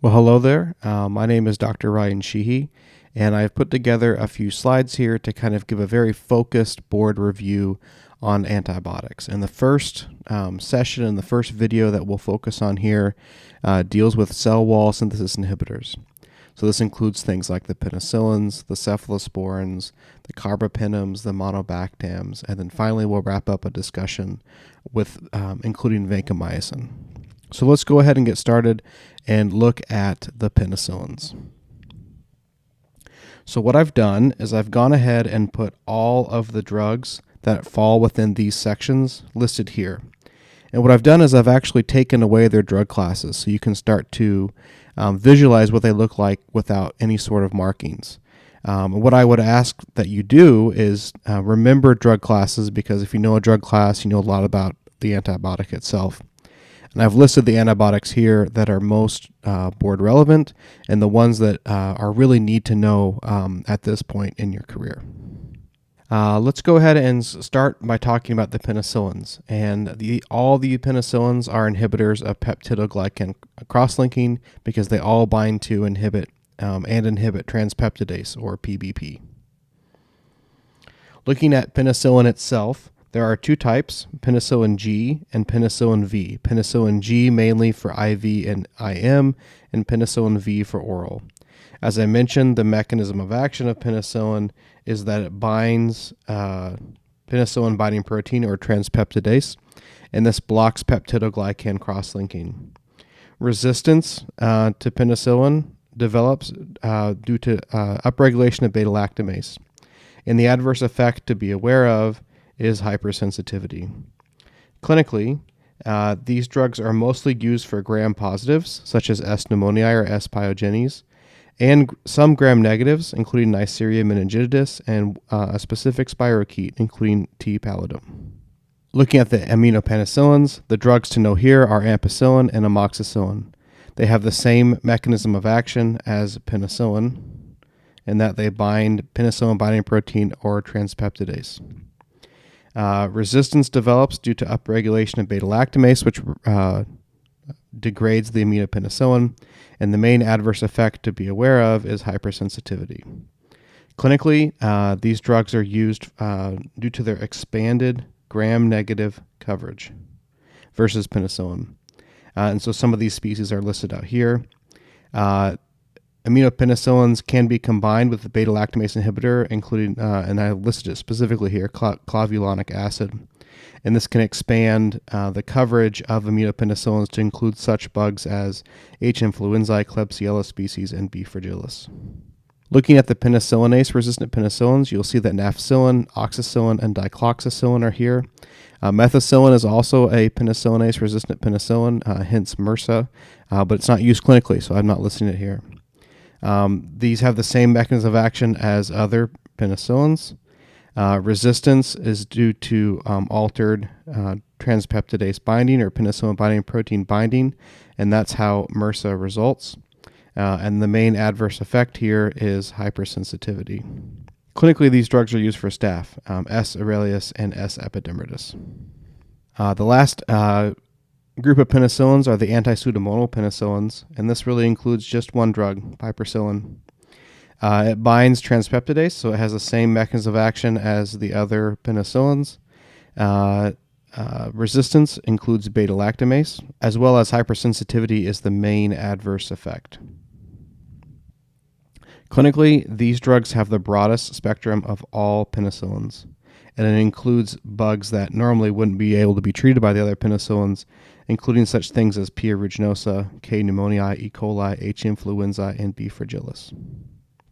Well, hello there. My name is Dr. Ryan Sheehy, and I've put together a few slides here to kind of give a very focused board review on antibiotics. And the first session and the first video that we'll focus on here deals with cell wall synthesis inhibitors. So this includes things like the penicillins, the cephalosporins, the carbapenems, the monobactams, and then finally we'll wrap up a discussion with including vancomycin. So let's go ahead and get started and look at the penicillins. So what I've done is I've gone ahead and put all of the drugs that fall within these sections listed here. And what I've done is I've actually taken away their drug classes so you can start to visualize what they look like without any sort of markings. What I would ask that you do is remember drug classes, because if you know a drug class, you know a lot about the antibiotic itself. And I've listed the antibiotics here that are most board relevant and the ones that are really need to know at this point in your career. Let's go ahead and start by talking about the penicillins. And all the penicillins are inhibitors of peptidoglycan cross-linking because they all bind to inhibit transpeptidase, or PBP. Looking at penicillin itself, there are two types, penicillin G and penicillin V. Penicillin G mainly for IV and IM, and penicillin V for oral. As I mentioned, the mechanism of action of penicillin is that it binds penicillin binding protein, or transpeptidase, and this blocks peptidoglycan cross-linking. Resistance to penicillin develops due to upregulation of beta-lactamase. And the adverse effect to be aware of is hypersensitivity. Clinically, these drugs are mostly used for gram-positives, such as S. pneumoniae or S. pyogenes, and some gram-negatives, including Neisseria meningitidis, and a specific spirochete, including T. pallidum. Looking at the aminopenicillins, the drugs to know here are ampicillin and amoxicillin. They have the same mechanism of action as penicillin, in that they bind penicillin binding protein, or transpeptidase. Resistance develops due to upregulation of beta-lactamase, which degrades the aminopenicillin, and the main adverse effect to be aware of is hypersensitivity. Clinically, these drugs are used due to their expanded gram-negative coverage versus penicillin. And so some of these species are listed out here. Aminopenicillins can be combined with the beta-lactamase inhibitor, including, and I listed it specifically here, clavulanic acid. And this can expand the coverage of aminopenicillins to include such bugs as H. influenzae, Klebsiella species, and B. fragilis. Looking at the penicillinase-resistant penicillins, you'll see that nafcillin, oxacillin, and dicloxacillin are here. Methicillin is also a penicillinase-resistant penicillin, hence MRSA, but it's not used clinically, so I'm not listing it here. These have the same mechanism of action as other penicillins. Resistance is due to altered transpeptidase binding, or penicillin binding protein binding, and that's how MRSA results. And the main adverse effect here is hypersensitivity. Clinically, these drugs are used for staph, S. aureus and S. epidermidis. The last group of penicillins are the anti-pseudomonal penicillins, and this really includes just one drug, piperacillin. It binds transpeptidase, so it has the same mechanism of action as the other penicillins. Resistance includes beta-lactamase, as well as hypersensitivity is the main adverse effect. Clinically, these drugs have the broadest spectrum of all penicillins, and it includes bugs that normally wouldn't be able to be treated by the other penicillins, including such things as P. aeruginosa, K. pneumoniae, E. coli, H. influenzae, and B. fragilis.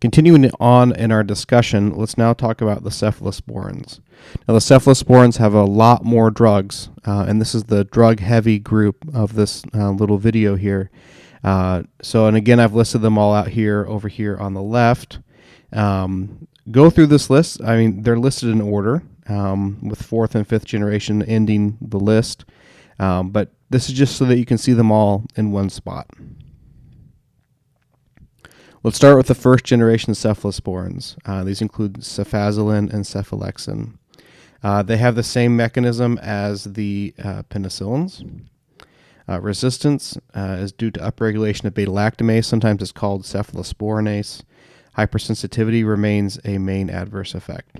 Continuing on in our discussion, let's now talk about the cephalosporins. Now, the cephalosporins have a lot more drugs, and this is the drug-heavy group of this little video here. And again, I've listed them all out here, over here on the left. Go through this list. I mean, they're listed in order, with fourth and fifth generation ending the list. But this is just so that you can see them all in one spot. Let's start with the first generation cephalosporins. These include cefazolin and cephalexin. They have the same mechanism as the penicillins. Resistance is due to upregulation of beta-lactamase. Sometimes it's called cephalosporinase. Hypersensitivity remains a main adverse effect.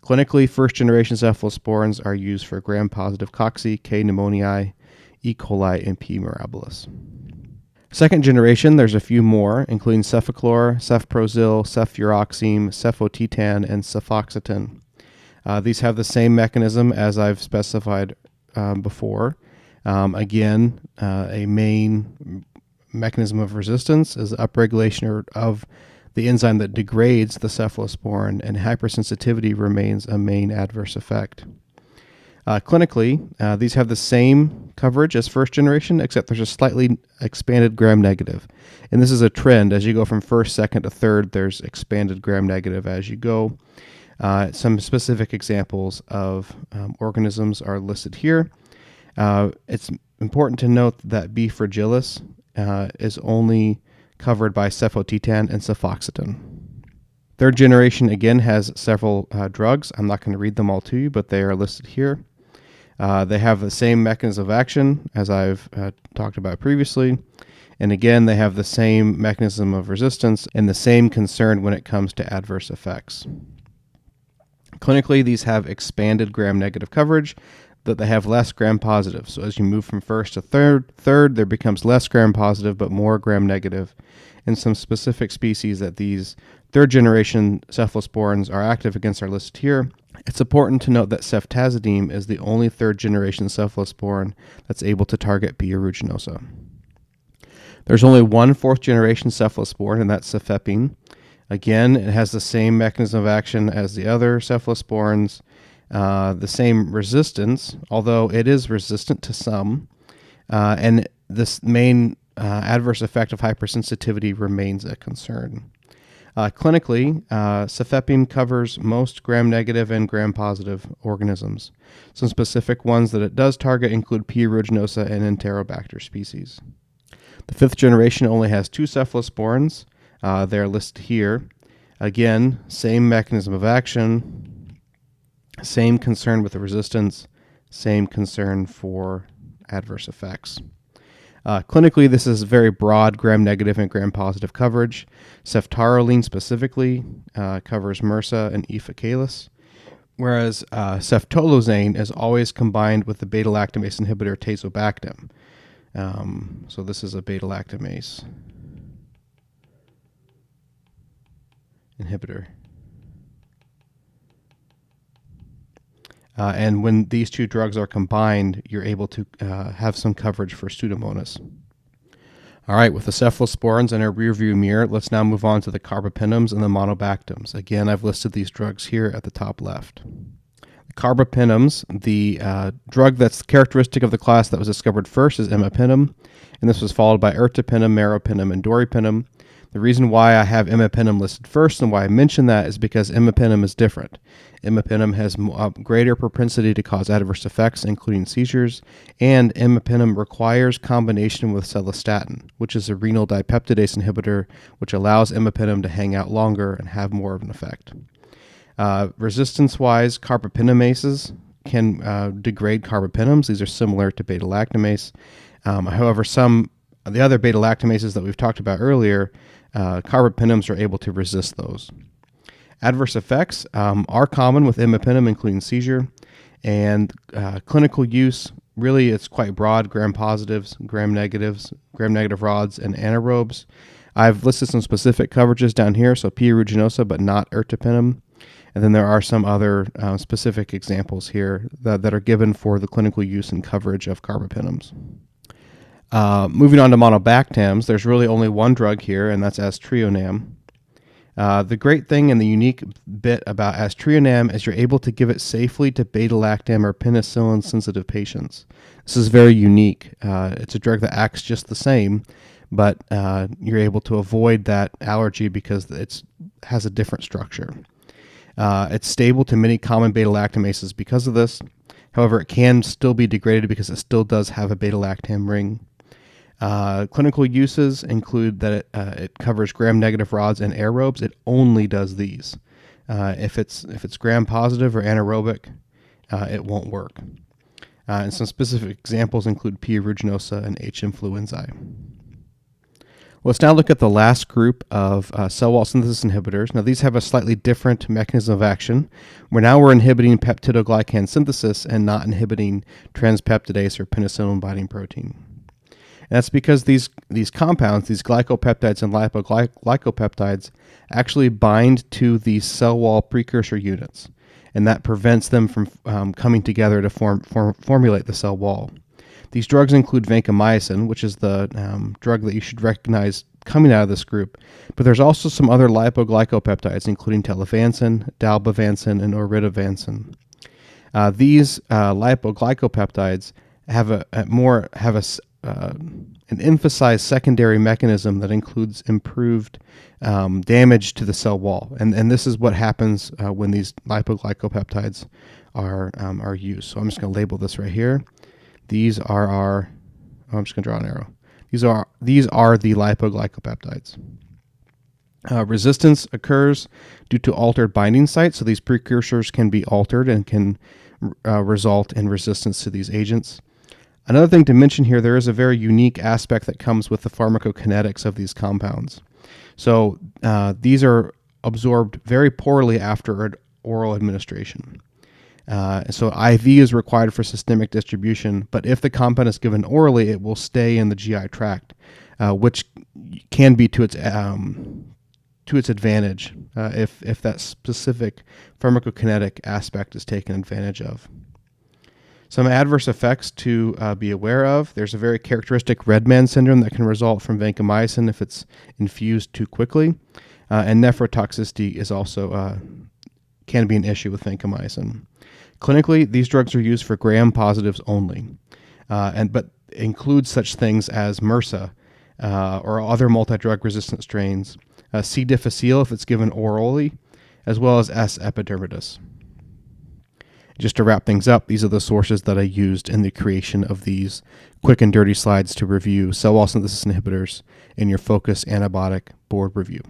Clinically, first-generation cephalosporins are used for gram-positive cocci, K. pneumoniae, E. coli, and P. mirabilis. Second generation, there's a few more, including cefaclor, cefprozil, ceffuroxime, cefotetan, and cefoxitin. These have the same mechanism as I've specified before. Again, a main mechanism of resistance is upregulation of the enzyme that degrades the cephalosporin, and hypersensitivity remains a main adverse effect. Clinically, these have the same coverage as first generation, except there's a slightly expanded gram-negative. And this is a trend. As you go from first, second to third, there's expanded gram-negative as you go. Some specific examples of organisms are listed here. It's important to note that B. fragilis is only covered by cefotetan and cefoxitin. Third generation, again, has several drugs. I'm not going to read them all to you, but they are listed here. They have the same mechanism of action as I've talked about previously. And again, they have the same mechanism of resistance and the same concern when it comes to adverse effects. Clinically, these have expanded gram-negative coverage, that they have less gram-positive. So as you move from first to third, there becomes less gram-positive but more gram-negative. In some specific species that these third-generation cephalosporins are active against are listed here. It's important to note that ceftazidime is the only third-generation cephalosporin that's able to target P. aeruginosa. There's only one fourth-generation cephalosporin, and that's cefepime. Again, it has the same mechanism of action as the other cephalosporins, the same resistance, although it is resistant to some, and this main adverse effect of hypersensitivity remains a concern. Clinically, cefepime covers most gram-negative and gram-positive organisms. Some specific ones that it does target include P. aeruginosa and Enterobacter species. The fifth generation only has two cephalosporins. They're listed here. Again, same mechanism of action, same concern with the resistance, same concern for adverse effects. Clinically, this is very broad gram-negative and gram-positive coverage. Ceftaroline specifically covers MRSA and E. faecalis, whereas ceftolozane is always combined with the beta-lactamase inhibitor tazobactam. So this is a beta-lactamase inhibitor. And when these two drugs are combined, you're able to have some coverage for Pseudomonas. All right, with the cephalosporins in our rearview mirror, let's now move on to the carbapenems and the monobactams. Again, I've listed these drugs here at the top left. The carbapenems, the drug that's characteristic of the class that was discovered first is imipenem, and this was followed by ertapenem, meropenem, and doripenem. The reason why I have imipenem listed first and why I mention that is because imipenem is different. Imipenem has a greater propensity to cause adverse effects, including seizures, and imipenem requires combination with celastatin, which is a renal dipeptidase inhibitor, which allows imipenem to hang out longer and have more of an effect. Resistance-wise, carbapenemases can degrade carbapenems. These are similar to beta-lactamase. However, the other beta-lactamases that we've talked about earlier, carbapenems are able to resist those. Adverse effects are common with imipenem, including seizure, and clinical use, really it's quite broad, gram-positives, gram-negatives, gram-negative rods, and anaerobes. I've listed some specific coverages down here, so P. aeruginosa, but not ertapenem. And then there are some other specific examples here that are given for the clinical use and coverage of carbapenems. Moving on to monobactams, there's really only one drug here, and that's aztreonam. The great thing and the unique bit about aztreonam is you're able to give it safely to beta-lactam or penicillin-sensitive patients. This is very unique. It's a drug that acts just the same, but you're able to avoid that allergy because it has a different structure. It's stable to many common beta-lactamases because of this. However, it can still be degraded because it still does have a beta-lactam ring. Clinical uses include that it covers gram-negative rods and aerobes. It only does these. If it's gram-positive or anaerobic, it won't work. And some specific examples include P. aeruginosa and H. influenzae. Let's now look at the last group of cell wall synthesis inhibitors. Now, these have a slightly different mechanism of action. We're inhibiting peptidoglycan synthesis and not inhibiting transpeptidase or penicillin-binding protein. And that's because these compounds, these glycopeptides and lipoglycopeptides, actually bind to these cell wall precursor units, and that prevents them from coming together to formulate the cell wall. These drugs include vancomycin, which is the drug that you should recognize coming out of this group, but there's also some other lipoglycopeptides, including telavancin, dalbavancin, and oritavancin. These lipoglycopeptides have an emphasized secondary mechanism that includes improved damage to the cell wall, and this is what happens when these lipoglycopeptides are used. So I'm just going to label this right here. These are our. I'm just going to draw an arrow. These are the lipoglycopeptides. Resistance occurs due to altered binding sites, so these precursors can be altered and can result in resistance to these agents. Another thing to mention here, there is a very unique aspect that comes with the pharmacokinetics of these compounds. So these are absorbed very poorly after oral administration. So IV is required for systemic distribution, but if the compound is given orally, it will stay in the GI tract, which can be to its advantage if that specific pharmacokinetic aspect is taken advantage of. Some adverse effects to be aware of. There's a very characteristic red man syndrome that can result from vancomycin if it's infused too quickly, and nephrotoxicity is also can be an issue with vancomycin. Clinically, these drugs are used for gram-positives only, but include such things as MRSA or other multi-drug resistant strains, C. difficile if it's given orally, as well as S. epidermidis. Just to wrap things up, these are the sources that I used in the creation of these quick and dirty slides to review cell wall synthesis inhibitors in your focus antibiotic board review.